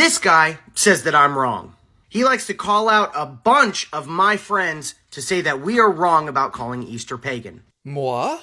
This guy says that I'm wrong. He likes to call out a bunch of my friends to say that we are wrong about calling Easter pagan. Moi?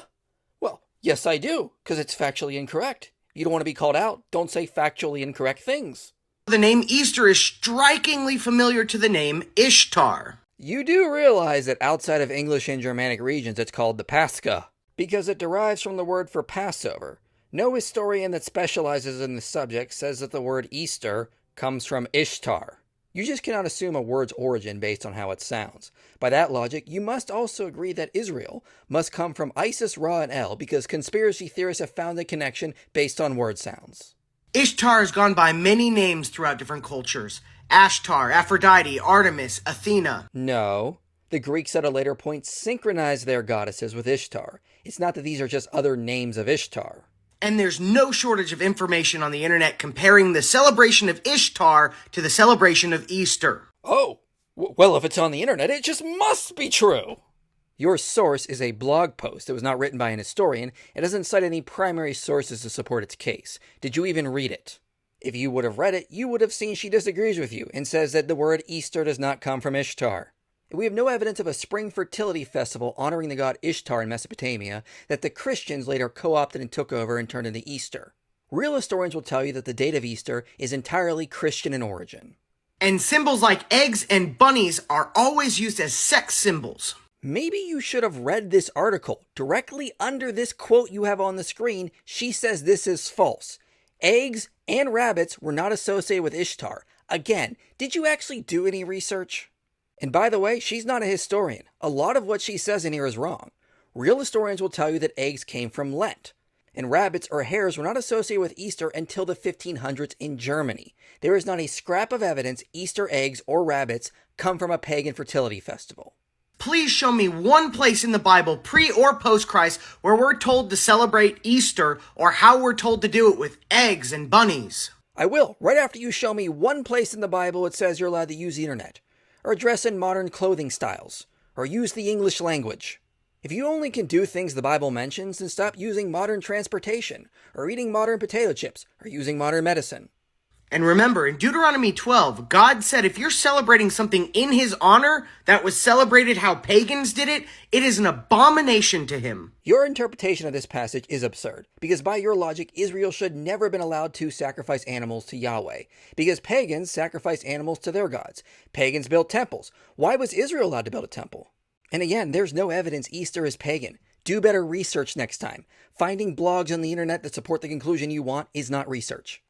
Well, yes I do, because it's factually incorrect. You don't want to be called out, don't say factually incorrect things. The name Easter is strikingly familiar to the name Ishtar. You do realize that outside of English and Germanic regions it's called the Pascha, because it derives from the word for Passover. No historian that specializes in the subject says that the word Easter comes from Ishtar. You just cannot assume a word's origin based on how it sounds. By that logic, you must also agree that Israel must come from Isis, Ra, and El because conspiracy theorists have found a connection based on word sounds. Ishtar has gone by many names throughout different cultures. Ashtar, Aphrodite, Artemis, Athena. No. The Greeks at a later point synchronized their goddesses with Ishtar. It's not that these are just other names of Ishtar. And there's no shortage of information on the internet comparing the celebration of Ishtar to the celebration of Easter. Oh, well, if it's on the internet, it just must be true. Your source is a blog post that was not written by an historian. It doesn't cite any primary sources to support its case. Did you even read it? If you would have read it, you would have seen she disagrees with you and says that the word Easter does not come from Ishtar. We have no evidence of a spring fertility festival honoring the god Ishtar in Mesopotamia that the Christians later co-opted and took over and turned into Easter. Real historians will tell you that the date of Easter is entirely Christian in origin. And symbols like eggs and bunnies are always used as sex symbols. Maybe you should have read this article. Directly under this quote you have on the screen, she says this is false. Eggs and rabbits were not associated with Ishtar. Again, did you actually do any research? And by the way, she's not a historian. A lot of what she says in here is wrong. Real historians will tell you that eggs came from Lent. And rabbits or hares were not associated with Easter until the 1500s in Germany. There is not a scrap of evidence Easter eggs or rabbits come from a pagan fertility festival. Please show me one place in the Bible, pre or post Christ, where we're told to celebrate Easter or how we're told to do it with eggs and bunnies. I will, right after you show me one place in the Bible it says you're allowed to use the internet, or dress in modern clothing styles, or use the English language. If you only can do things the Bible mentions, then stop using modern transportation, or eating modern potato chips, or using modern medicine. And remember, in Deuteronomy 12, God said if you're celebrating something in his honor that was celebrated how pagans did it, it is an abomination to him. Your interpretation of this passage is absurd, because by your logic, Israel should never have been allowed to sacrifice animals to Yahweh, because pagans sacrificed animals to their gods. Pagans built temples. Why was Israel allowed to build a temple? And again, there's no evidence Easter is pagan. Do better research next time. Finding blogs on the internet that support the conclusion you want is not research.